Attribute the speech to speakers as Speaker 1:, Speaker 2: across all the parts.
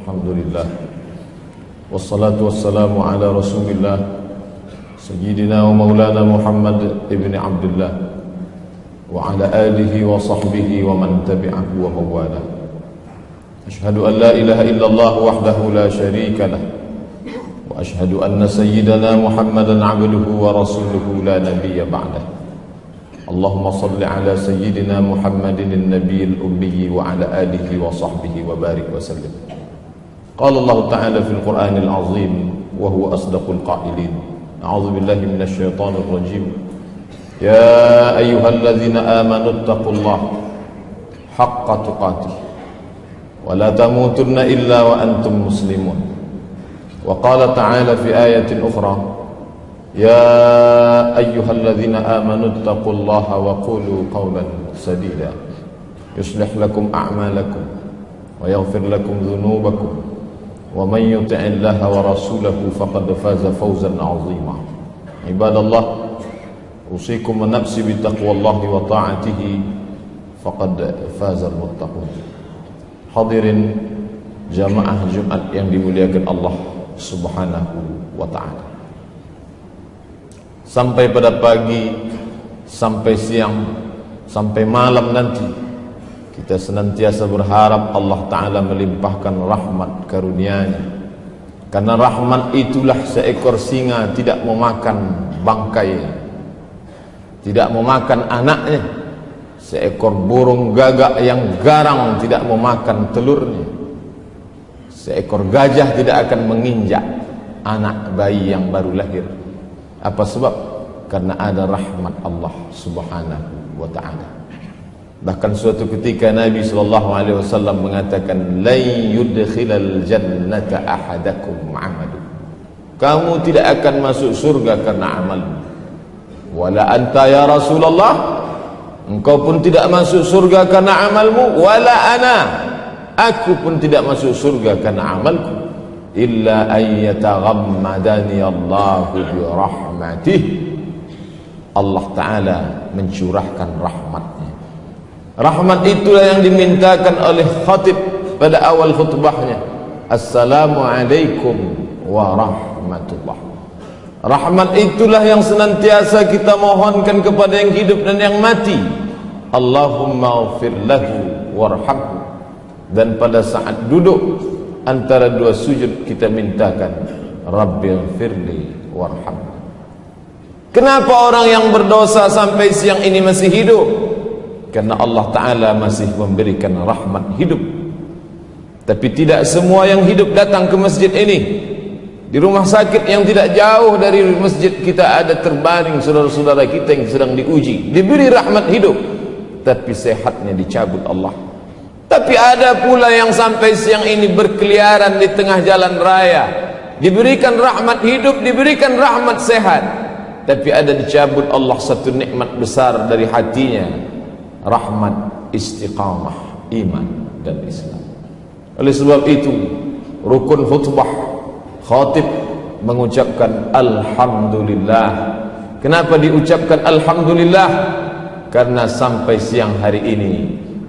Speaker 1: Alhamdulillah. Wassalatu wassalamu ala Rasulillah Sayyidina wa maulana Muhammad ibn Abdullah wa ala alihi wa sahbihi wa man tabi'ahu wa mawala. Ashhadu an la ilaha illallah wahdahu la syarika lah wa ashhadu anna sayyidana Muhammadan abduhu wa rasuluhu la nabiyya ba'dah. Allahumma salli ala sayyidina Muhammadin an-nabiyil ummi wa ala alihi wa sahbihi wa barik wa sallim. Qala Allah Ta'ala fil Qur'anil azim wa huwa asdaqul qailin. A'udzu billahi minasy syaithanir rajim. Ya ayyuhalladzina amanu taqullaha haqqa tuqatih wa la tamutunna illa wa antum muslimun. Wa qala ta'ala fi ayatin ukhra ya ayyuhalladzina amanu taqullaha wa qulu qawlan sadida yuslih lakum a'malakum wa yaghfir lakum dhunubakum wa man yuti'illaha wa rasulahu faqad faza fawzan 'azima. Ibadallah, usikum wa nafsi bi taqwallahi wa ta'atihi faqad fazal muttaqun. Hadirin jamaah Jumat yang dimuliakan Allah Subhanahu wa ta'ala. Sampai pada pagi, sampai siang, sampai malam nanti kita senantiasa berharap Allah Ta'ala melimpahkan rahmat karunia-Nya. Karena rahmat itulah seekor singa tidak memakan bangkainya, tidak memakan anaknya. Seekor burung gagak yang garang tidak memakan telurnya. Seekor gajah tidak akan menginjak anak bayi yang baru lahir. Apa sebab? Karena ada rahmat Allah Subhanahu wa ta'ala. Bahkan suatu ketika Nabi SAW mengatakan la yudkhilal jannata ahadakum amalu. Kamu tidak akan masuk surga karena amalmu. Wala anta ya Rasulullah, engkau pun tidak masuk surga karena amalmu. Wala ana, aku pun tidak masuk surga karena amalku. Illa ayyataghammadani Allahu bi rahmatih. Allah Ta'ala mencurahkan rahmatnya. Rahmat itulah yang dimintakan oleh khatib pada awal khutbahnya. Assalamualaikum warahmatullah. Rahmat itulah yang senantiasa kita mohonkan kepada yang hidup dan yang mati. Allahumma ghfir lahu warhamhu. Dan pada saat duduk antara dua sujud kita mintakan Rabbighfirli warhamni. Kenapa orang yang berdosa sampai siang ini masih hidup? Karena Allah Ta'ala masih memberikan rahmat hidup. Tapi tidak semua yang hidup datang ke masjid ini. Di rumah sakit yang tidak jauh dari masjid kita ada terbaring saudara-saudara kita yang sedang diuji, diberi rahmat hidup, tapi sehatnya dicabut Allah. Tapi ada pula yang sampai siang ini berkeliaran di tengah jalan raya, diberikan rahmat hidup, diberikan rahmat sehat, tapi ada dicabut Allah satu nikmat besar dari hatinya, rahmat istiqamah iman dan Islam. Oleh sebab itu rukun khutbah khatib mengucapkan alhamdulillah. Kenapa diucapkan alhamdulillah? Karena sampai siang hari ini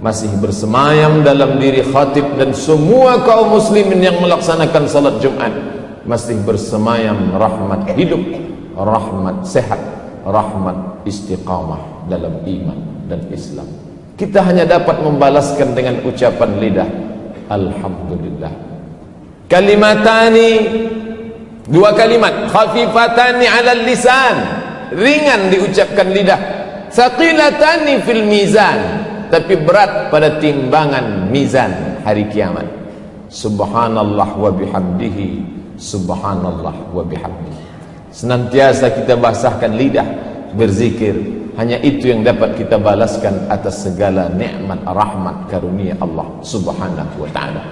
Speaker 1: masih bersemayam dalam diri khatib dan semua kaum muslimin yang melaksanakan salat Jumat masih bersemayam rahmat hidup, rahmat sehat, rahmat istiqamah dalam iman dan Islam. Kita hanya dapat membalaskan dengan ucapan lidah alhamdulillah. Kalimatani, dua kalimat, khafifatani 'alal lisan, ringan diucapkan lidah, saqilatani fil mizan, tapi berat pada timbangan mizan hari kiamat. Subhanallah wa bihamdihi, subhanallah wa bihamdihi. Senantiasa kita basahkan lidah berzikir. Hanya itu yang dapat kita balaskan atas segala nikmat rahmat karunia Allah Subhanahu wa ta'ala.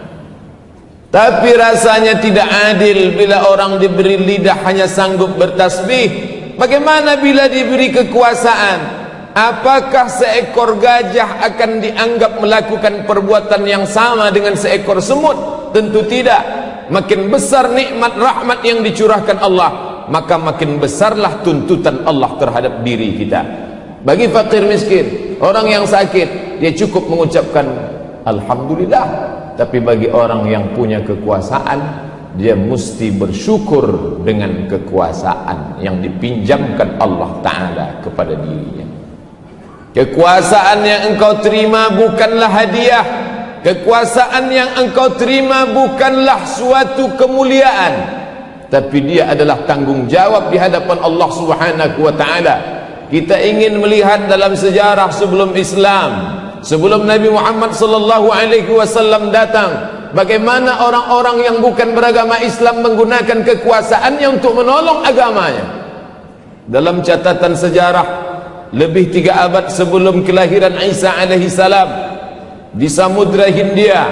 Speaker 1: Tapi rasanya tidak adil bila orang diberi lidah hanya sanggup bertasbih. Bagaimana bila diberi kekuasaan? Apakah seekor gajah akan dianggap melakukan perbuatan yang sama dengan seekor semut? Tentu tidak. Makin besar nikmat rahmat yang dicurahkan Allah, maka makin besarlah tuntutan Allah terhadap diri kita. Bagi fakir miskin, orang yang sakit, dia cukup mengucapkan alhamdulillah. Tapi bagi orang yang punya kekuasaan, dia mesti bersyukur dengan kekuasaan yang dipinjamkan Allah Ta'ala kepada dirinya. Kekuasaan yang engkau terima bukanlah hadiah. Kekuasaan yang engkau terima bukanlah suatu kemuliaan, tapi dia adalah tanggung jawab di hadapan Allah Subhanahu wa Ta'ala. Kita ingin melihat dalam sejarah sebelum Islam, sebelum Nabi Muhammad sallallahu alaihi wasallam datang, bagaimana orang-orang yang bukan beragama Islam menggunakan kekuasaannya untuk menolong agamanya. Dalam catatan sejarah, lebih 3 abad sebelum kelahiran Isa alaihi salam, di Samudra Hindia,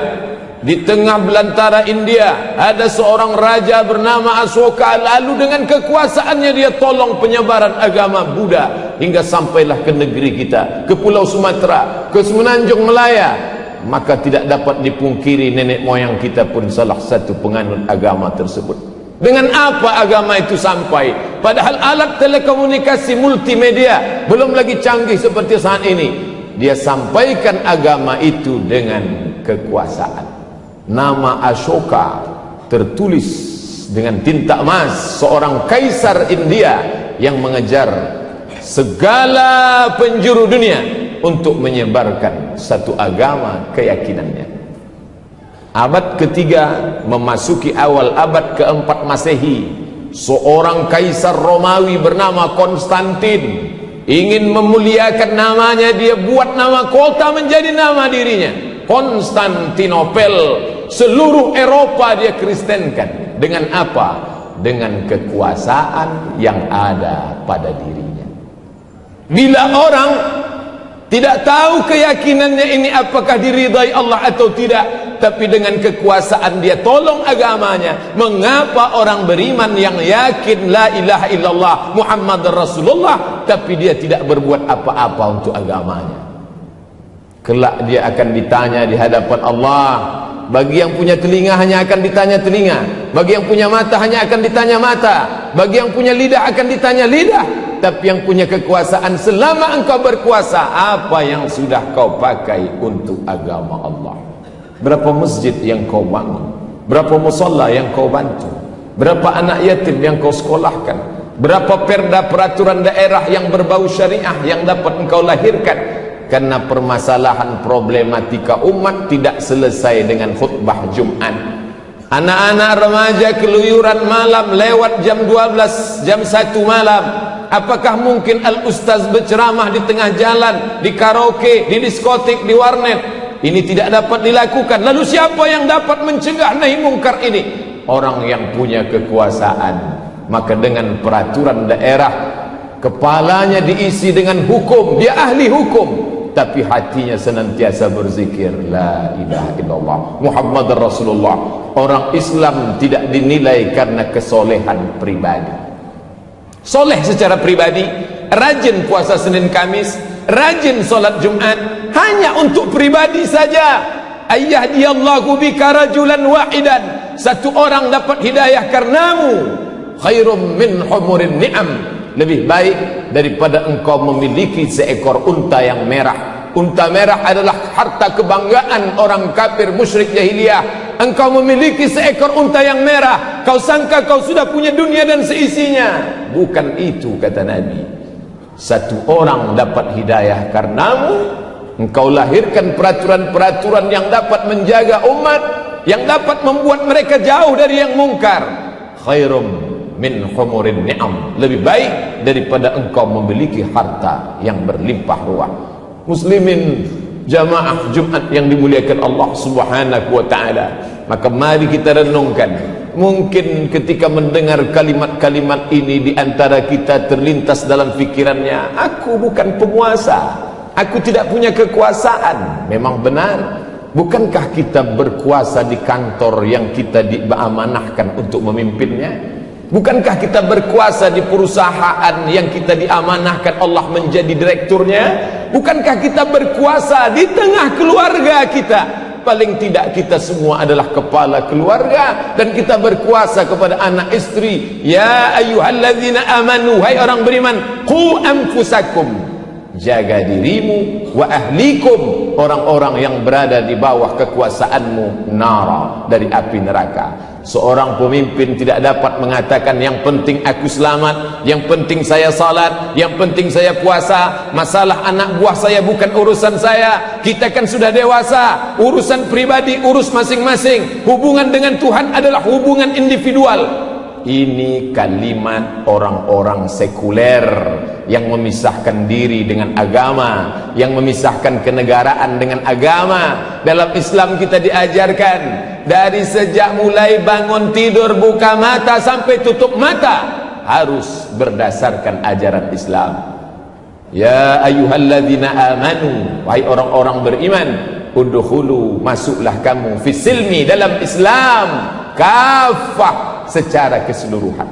Speaker 1: di tengah belantara India, ada seorang raja bernama Asoka. Lalu dengan kekuasaannya dia tolong penyebaran agama Buddha hingga sampailah ke negeri kita, ke Pulau Sumatera, ke Semenanjung Melaya. Maka tidak dapat dipungkiri nenek moyang kita pun salah satu penganut agama tersebut. Dengan apa agama itu sampai? Padahal alat telekomunikasi multimedia belum lagi canggih seperti saat ini. Dia sampaikan agama itu dengan kekuasaan. Nama Ashoka tertulis dengan tinta emas, seorang kaisar India yang mengejar segala penjuru dunia untuk menyebarkan satu agama keyakinannya. Abad ketiga memasuki awal abad keempat Masehi, seorang kaisar Romawi bernama Konstantin ingin memuliakan namanya. Dia buat nama kota menjadi nama dirinya, Konstantinopel. Seluruh Eropa dia kristenkan. Dengan apa? Dengan kekuasaan yang ada pada dirinya. Bila orang tidak tahu keyakinannya ini apakah diridai Allah atau tidak, tapi dengan kekuasaan dia tolong agamanya. Mengapa orang beriman yang yakin la ilaha illallah Muhammad Rasulullah, tapi dia tidak berbuat apa-apa untuk agamanya? Kelak dia akan ditanya di hadapan Allah. Bagi yang punya telinga hanya akan ditanya telinga, bagi yang punya mata hanya akan ditanya mata, bagi yang punya lidah akan ditanya lidah. Tapi yang punya kekuasaan, selama engkau berkuasa, apa yang sudah kau pakai untuk agama Allah? Berapa masjid yang kau bangun? Berapa musalla yang kau bantu? Berapa anak yatim yang kau sekolahkan? Berapa perda peraturan daerah yang berbau syariah yang dapat engkau lahirkan? Karena permasalahan problematika umat tidak selesai dengan khutbah Jumat. Anak-anak remaja keluyuran malam lewat jam 12, jam 1 malam. Apakah mungkin al-ustaz berceramah di tengah jalan, di karaoke, di diskotik, di warnet? Ini tidak dapat dilakukan. Lalu siapa yang dapat mencegah nahi mungkar ini? Orang yang punya kekuasaan. Maka dengan peraturan daerah, kepalanya diisi dengan hukum, dia ahli hukum, tapi hatinya senantiasa berzikir la ilaha illallah Muhammad Rasulullah. Orang Islam tidak dinilai karena kesolehan pribadi. Soleh secara pribadi, rajin puasa Senin Kamis, rajin solat Jumat, hanya untuk pribadi saja. Ayyahdiyallahu bika rajulan wahidan, satu orang dapat hidayah karenamu, khairum min humurin ni'am, lebih baik daripada engkau memiliki seekor unta yang merah. Unta merah adalah harta kebanggaan orang kafir musyrik jahiliyah. Engkau memiliki seekor unta yang merah, kau sangka kau sudah punya dunia dan seisinya. Bukan itu kata Nabi. Satu orang dapat hidayah karenamu, engkau lahirkan peraturan-peraturan yang dapat menjaga umat, yang dapat membuat mereka jauh dari yang mungkar. Khairum min humurin ni'am, lebih baik daripada engkau memiliki harta yang berlimpah ruah. Muslimin jamaah Jumat yang dimuliakan Allah Subhanahu wa ta'ala, maka mari kita renungkan. Mungkin ketika mendengar kalimat-kalimat ini, di antara kita terlintas dalam pikirannya, aku bukan penguasa, aku tidak punya kekuasaan. Memang benar. Bukankah kita berkuasa di kantor yang kita diamanahkan untuk memimpinnya? Bukankah kita berkuasa di perusahaan yang kita diamanahkan Allah menjadi direkturnya? Bukankah kita berkuasa di tengah keluarga kita? Paling tidak kita semua adalah kepala keluarga, dan kita berkuasa kepada anak istri. Ya ayyuhalladzina amanu, hai orang beriman, qu anfusakum, jaga dirimu, wa ahlikum, orang-orang yang berada di bawah kekuasaanmu nara, dari api neraka. Seorang pemimpin tidak dapat mengatakan yang penting aku selamat, yang penting saya salat, yang penting saya puasa, masalah anak buah saya bukan urusan saya. Kita kan sudah dewasa, urusan pribadi urus masing-masing, hubungan dengan Tuhan adalah hubungan individual. Ini kalimat orang-orang sekuler yang memisahkan diri dengan agama, yang memisahkan kenegaraan dengan agama. Dalam Islam kita diajarkan dari sejak mulai bangun tidur, buka mata sampai tutup mata harus berdasarkan ajaran Islam. Ya ayyuhalladzina amanu, wahai orang-orang beriman, udkhulu, masuklah kamu, fisilmi, dalam Islam, kafah, secara keseluruhan.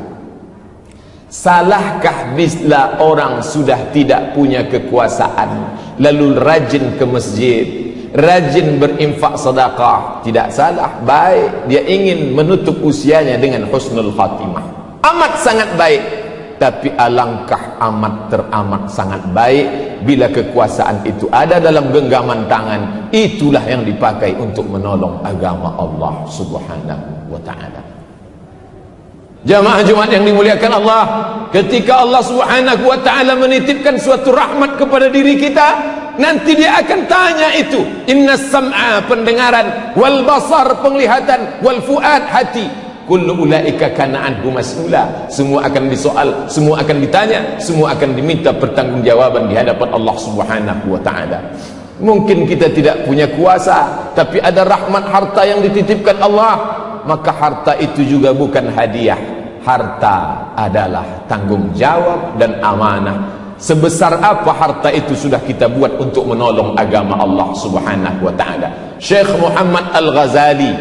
Speaker 1: Salahkah bila orang sudah tidak punya kekuasaan lalu rajin ke masjid, rajin berinfak sedekah? Tidak salah, baik. Dia ingin menutup usianya dengan husnul khatimah, amat sangat baik. Tapi alangkah amat teramat sangat baik bila kekuasaan itu ada dalam genggaman tangan. Itulah yang dipakai untuk menolong agama Allah Subhanahu wa ta'ala. Jamaah Jumat yang dimuliakan Allah, ketika Allah Subhanahu wa ta'ala menitipkan suatu rahmat kepada diri kita, nanti dia akan tanya itu. Inna sam'a, pendengaran, wal basar, penglihatan, wal fuad, hati, kullu ulaika kana anhu mas'ula. Semua akan disoal, semua akan ditanya, semua akan diminta pertanggungjawaban di hadapan Allah Subhanahu wa ta'ala. Mungkin kita tidak punya kuasa, tapi ada rahmat harta yang dititipkan Allah. Maka harta itu juga bukan hadiah. Harta adalah tanggung jawab dan amanah. Sebesar apa harta itu sudah kita buat untuk menolong agama Allah Subhanahu wa ta'ala. Syekh Muhammad Al-Ghazali,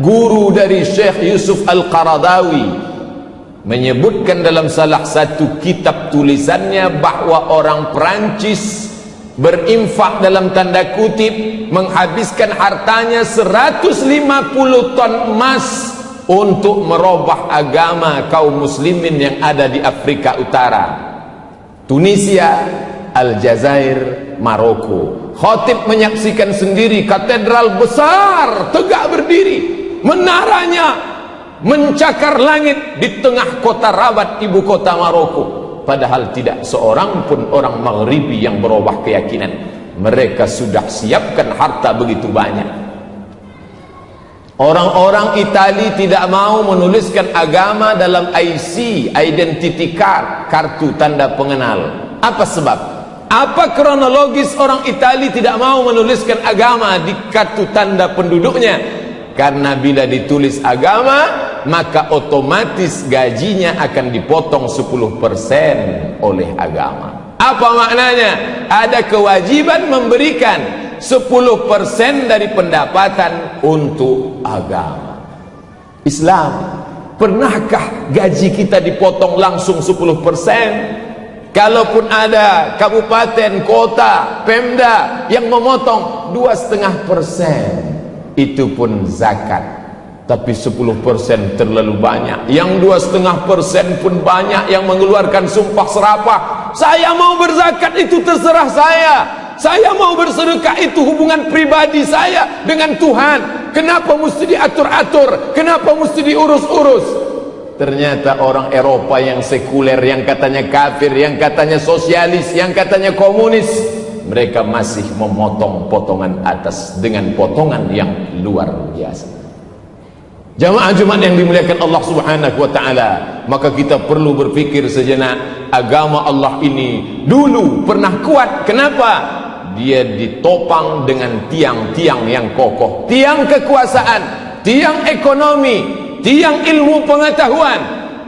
Speaker 1: guru dari Syekh Yusuf Al-Qaradawi, menyebutkan dalam salah satu kitab tulisannya bahwa orang Perancis berinfak dalam tanda kutip, menghabiskan hartanya 150 ton emas untuk merubah agama kaum muslimin yang ada di Afrika Utara, Tunisia, Aljazair, Maroko. Khatib menyaksikan sendiri katedral besar tegak berdiri, menaranya mencakar langit di tengah kota Rabat, ibu kota Maroko. Padahal tidak seorang pun orang Maghribi yang berubah keyakinan. Mereka sudah siapkan harta begitu banyak. Orang-orang Itali tidak mau menuliskan agama dalam IC, identity card, kartu tanda pengenal. Apa sebab? Apa kronologis orang Itali tidak mau menuliskan agama di kartu tanda penduduknya? Karena bila ditulis agama, maka otomatis gajinya akan dipotong 10% oleh agama. Apa maknanya? Ada kewajiban memberikan 10% dari pendapatan untuk agama. Islam, pernahkah gaji kita dipotong langsung 10%? Kalaupun ada kabupaten, kota, Pemda yang memotong 2,5%, itu pun zakat. Tapi 10% terlalu banyak. Yang 2,5% pun banyak yang mengeluarkan sumpah serapah. Saya mau berzakat, itu terserah saya. Saya mau bersedekah, itu hubungan pribadi saya dengan Tuhan. Kenapa mesti diatur-atur? Kenapa mesti diurus-urus? Ternyata orang Eropa yang sekuler, yang katanya kafir, yang katanya sosialis, yang katanya komunis, mereka masih memotong potongan atas dengan potongan yang luar biasa. Jamaah Jumat yang dimuliakan Allah Subhanahu wa ta'ala, maka kita perlu berpikir sejenak. Agama Allah ini dulu pernah kuat. Kenapa? Dia ditopang dengan tiang-tiang yang kokoh, tiang kekuasaan, tiang ekonomi, tiang ilmu pengetahuan.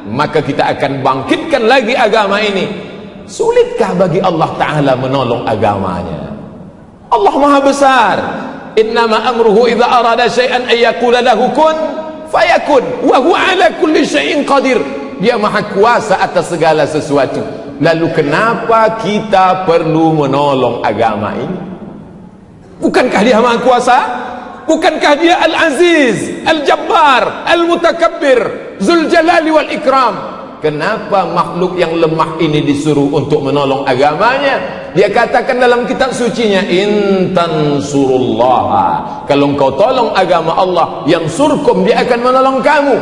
Speaker 1: Maka kita akan bangkitkan lagi agama ini. Sulitkah bagi Allah Ta'ala menolong agamanya? Allah Maha Besar. Innama amruhu idza arada syai'an ayyaqula lahu kun fayakun wa huwa ala kulli syai'in qadir. Dia maha kuasa atas segala sesuatu. Lalu kenapa kita perlu menolong agama ini? Bukankah dia maha kuasa? Bukankah dia Al-Aziz, Al-Jabbar, Al-Mutakabbir, Zul Jalali wal Ikram? Kenapa makhluk yang lemah ini disuruh untuk menolong agamanya? Dia katakan dalam kitab sucinya, intan surullah, kalau engkau tolong agama Allah, yang surkum, dia akan menolong kamu.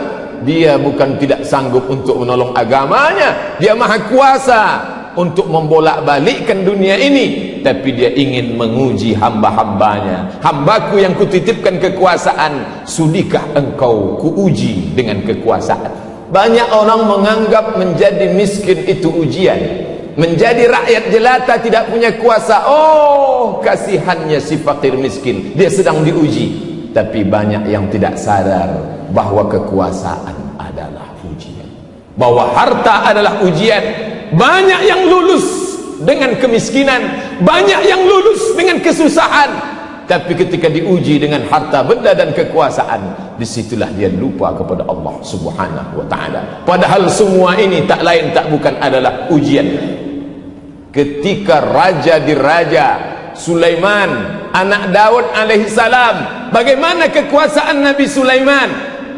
Speaker 1: Dia bukan tidak sanggup untuk menolong agamanya, dia maha kuasa untuk membolak-balikkan dunia ini, tapi dia ingin menguji hamba-hambanya. Hambaku yang kutitipkan kekuasaan, sudikah engkau kuuji dengan kekuasaan? Banyak orang menganggap menjadi miskin itu ujian, menjadi rakyat jelata tidak punya kuasa, oh kasihannya si fakir miskin, dia sedang diuji. Tapi banyak yang tidak sadar bahwa kekuasaan adalah ujian, bahwa harta adalah ujian. Banyak yang lulus dengan kemiskinan, banyak yang lulus dengan kesusahan, tapi ketika diuji dengan harta benda dan kekuasaan, disitulah dia lupa kepada Allah Subhanahu wa ta'ala. Padahal semua ini tak lain tak bukan adalah ujian. Ketika raja diraja, Sulaiman anak Daud alaihissalam, bagaimana kekuasaan Nabi Sulaiman?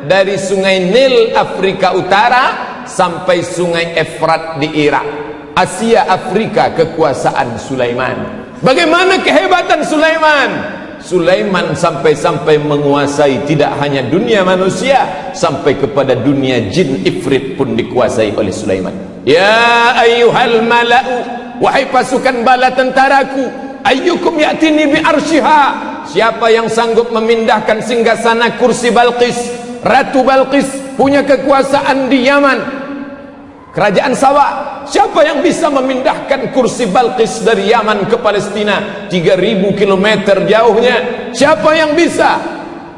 Speaker 1: Dari sungai Nil Afrika Utara sampai sungai Efrat di Irak, Asia Afrika, kekuasaan Sulaiman. Bagaimana kehebatan Sulaiman? Sulaiman sampai-sampai menguasai tidak hanya dunia manusia, sampai kepada dunia jin ifrit pun dikuasai oleh Sulaiman. Ya ayyuhal mala'u, wahai pasukan bala tentaraku, ayyukum ya'tini bi arsyiha, siapa yang sanggup memindahkan singgasana kursi Balqis, Ratu Balqis punya kekuasaan di Yaman, kerajaan Sabah. Siapa yang bisa memindahkan kursi Balqis dari Yaman ke Palestina, 3000 km jauhnya? Siapa yang bisa?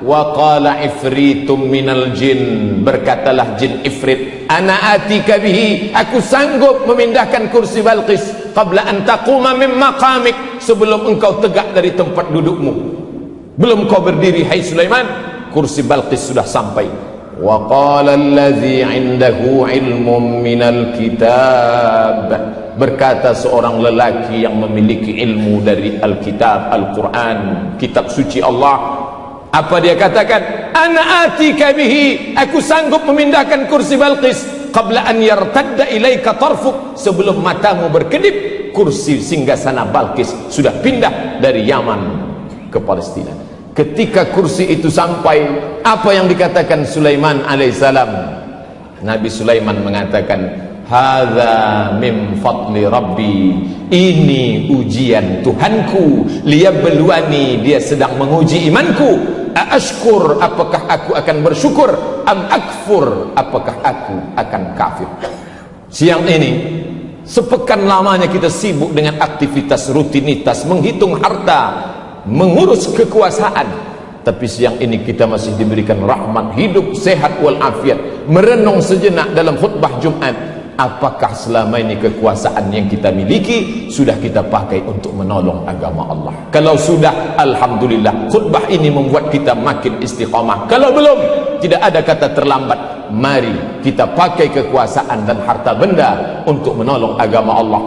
Speaker 1: Wa qala ifritum minal jin, berkatalah jin ifrit, ana atika bihi, aku sanggup memindahkan kursi Balqis qabla an taquma min maqamik, sebelum engkau tegak dari tempat dudukmu. Belum kau berdiri hai Sulaiman, kursi Balqis sudah sampai. Wa qala allazi 'indahu 'ilmun minal kitab, berkata seorang lelaki yang memiliki ilmu dari Alkitab, Al-Quran, kitab suci Allah. Apa dia katakan? Ana atika bihi, aku sanggup memindahkan kursi Balqis qabla an yartadda ilaika tarfuk, sebelum matamu berkedip, kursi singgasana Balqis sudah pindah dari Yaman ke Palestina. Ketika kursi itu sampai, apa yang dikatakan Sulaiman alaihissalam? Nabi Sulaiman mengatakan, hadza min fadli rabbi, ini ujian Tuhanku, liyabluwani, dia sedang menguji imanku. Aashkur, apakah aku akan bersyukur, am akfur, apakah aku akan kafir. Siang ini sepekan lamanya kita sibuk dengan aktivitas rutinitas, menghitung harta, mengurus kekuasaan, tapi siang ini kita masih diberikan rahmat hidup sehat walafiat, merenung sejenak dalam khutbah Jumat. Apakah selama ini kekuasaan yang kita miliki sudah kita pakai untuk menolong agama Allah? Kalau sudah, alhamdulillah, khutbah ini membuat kita makin istiqamah. Kalau belum, tidak ada kata terlambat. Mari kita pakai kekuasaan dan harta benda untuk menolong agama Allah.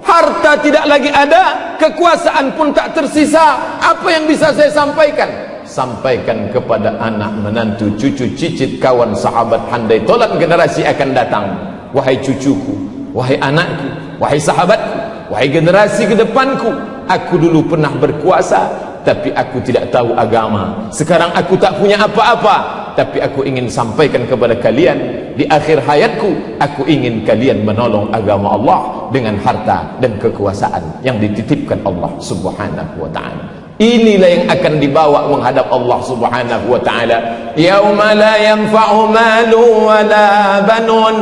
Speaker 1: Harta tidak lagi ada, kekuasaan pun tak tersisa. Apa yang bisa saya sampaikan? Sampaikan kepada anak, menantu, cucu, cicit, kawan, sahabat, handai tolan generasi akan datang. Wahai cucuku, wahai anakku, wahai sahabatku, wahai generasi ke depanku, aku dulu pernah berkuasa, tapi aku tidak tahu agama. Sekarang aku tak punya apa-apa, tapi aku ingin sampaikan kepada kalian, di akhir hayatku, aku ingin kalian menolong agama Allah dengan harta dan kekuasaan yang dititipkan Allah Subhanahu wa ta'ala. Inilah yang akan dibawa menghadap Allah Subhanahu wa ta'ala. Yauma la yanfa'u malu wa la banun,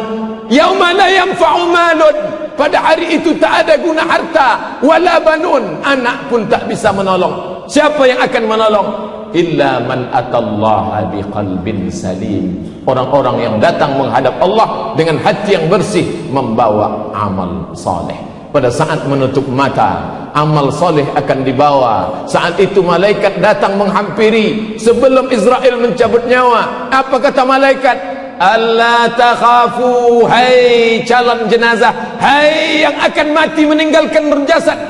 Speaker 1: yauma la yanfa'u malun, pada hari itu tak ada guna harta, wala banun, anak pun tak bisa menolong. Siapa yang akan menolong? Illa man atallaha biqalbin salim, orang-orang yang datang menghadap Allah dengan hati yang bersih, membawa amal saleh. Pada saat menutup mata, amal soleh akan dibawa. Saat itu malaikat datang menghampiri sebelum Israel mencabut nyawa. Apa kata malaikat? Allah takhafu, hai calon jenazah, hai yang akan mati meninggalkan berjasad,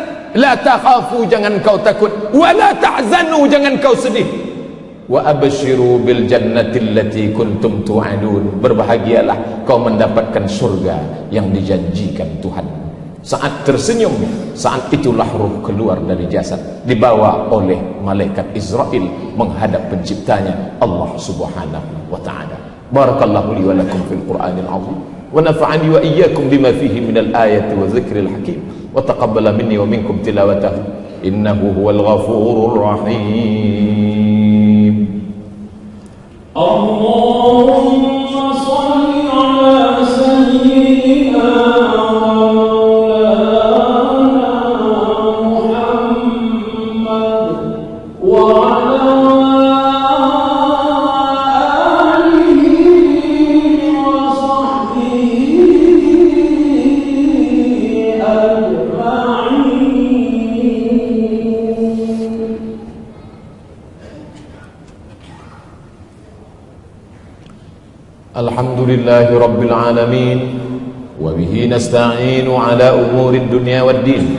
Speaker 1: la takhafu, jangan kau takut, wa la tahzanu, jangan kau sedih, wa abshiru bil jannati allati kuntum tu'adun, berbahagialah kau mendapatkan surga yang dijanjikan Tuhan. Saat tersenyum, saat itulah ruh keluar dari jasad, dibawa oleh malaikat Israel menghadap penciptanya Allah subhanahu wa ta'ala. Barakallahu li wa lakum fil Qur'anil azim, wa nafa'ani wa iyyakum bima fihi minal ayati wa dzikril hakim, wa taqabbala minni wa minkum tilawatahu innahu huwal ghafurur rahim.
Speaker 2: Allahumma shalli ala sayyidina
Speaker 1: Alhamdulillahi Rabbil Alamin, wa bihi nasta'inu ala umuri dunya wad din,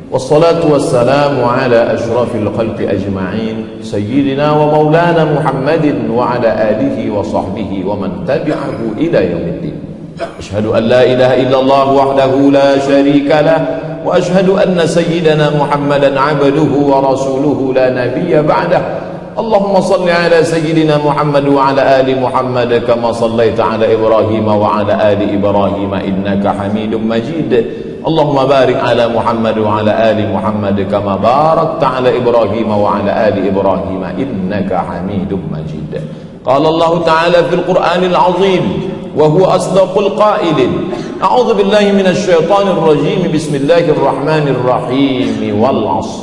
Speaker 1: wassalatu wassalamu ala ashrafil khalqi ajma'in, sayyidina wa maulana Muhammadin wa ala alihi wa sahbihi wa man tabi'ahu ila yaumiddin. Ashhadu an la ilaha illallah wahdahu la sharika lah, wa ashhadu anna sayyidana Muhammadan abduhu wa rasuluhu la nabiyya ba'dah. اللهم صل على سيدنا محمد وعلى آل محمد كما صليت على إبراهيم وعلى آل إبراهيم إنك حميد مجيد. اللهم بارك على محمد وعلى آل محمد كما باركت على إبراهيم وعلى آل إبراهيم إنك حميد مجيد. قال الله تعالى في القرآن العظيم وهو أصدق القائلين: أعوذ بالله من الشيطان الرجيم بسم الله الرحمن الرحيم والعصر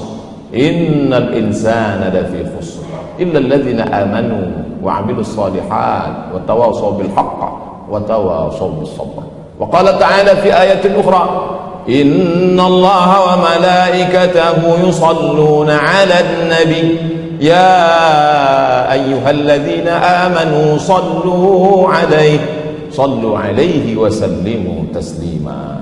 Speaker 1: إن الإنسان لفي خسر إلا الذين آمنوا وعملوا الصالحات وتواصوا بالحق وتواصوا بالصبر. وقال تعالى في آية أخرى: إن الله وملائكته يصلون على النبي يا أيها الذين آمنوا صلوا عليه وسلموا تسليما.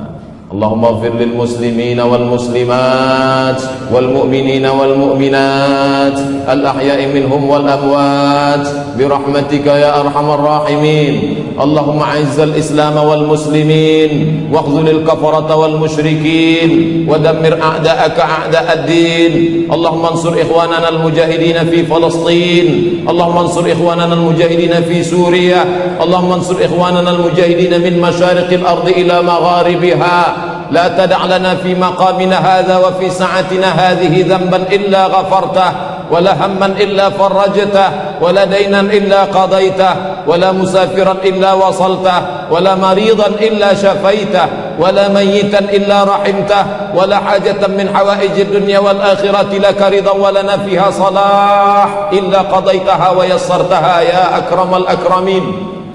Speaker 1: اللهم اغفر للمسلمين والمسلمات والمؤمنين والمؤمنات الأحياء منهم والأموات برحمتك يا أرحم الراحمين. اللهم أعز الإسلام والمسلمين واخذل الكفرة والمشركين ودمر أعداءك أعداء الدين. اللهم انصر إخواننا المجاهدين في فلسطين. اللهم انصر إخواننا المجاهدين في سوريا. اللهم انصر إخواننا المجاهدين من مشارق الأرض إلى مغاربها. لا تدع لنا في مقامنا هذا وفي ساعتنا هذه ذنبا إلا غفرته، ولا هما إلا فرجته، ولا دينا إلا قضيته، ولا مسافرا إلا وصلته، ولا مريضا إلا شفيته، ولا ميتا إلا رحمته، ولا حاجة من حوائج الدنيا والآخرة لك رضا ولنا فيها صلاح إلا قضيتها ويسرتها يا أكرم الأكرمين.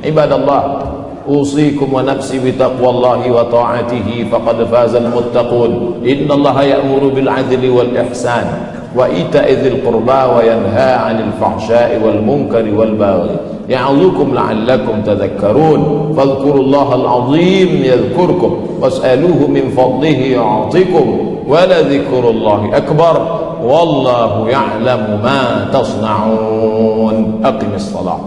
Speaker 1: عباد الله، أوصيكم ونفسي بتقوى الله وطاعته فقد فاز المتقون. إن الله يأمر بالعدل والإحسان وإيتاء ذي القربى وينهى عن الفحشاء والمنكر والبغي يعظكم لعلكم تذكرون. فاذكروا الله العظيم يذكركم واسألوه من فضله يعطكم ولذكر الله أكبر والله يعلم ما تصنعون. أقم الصلاة.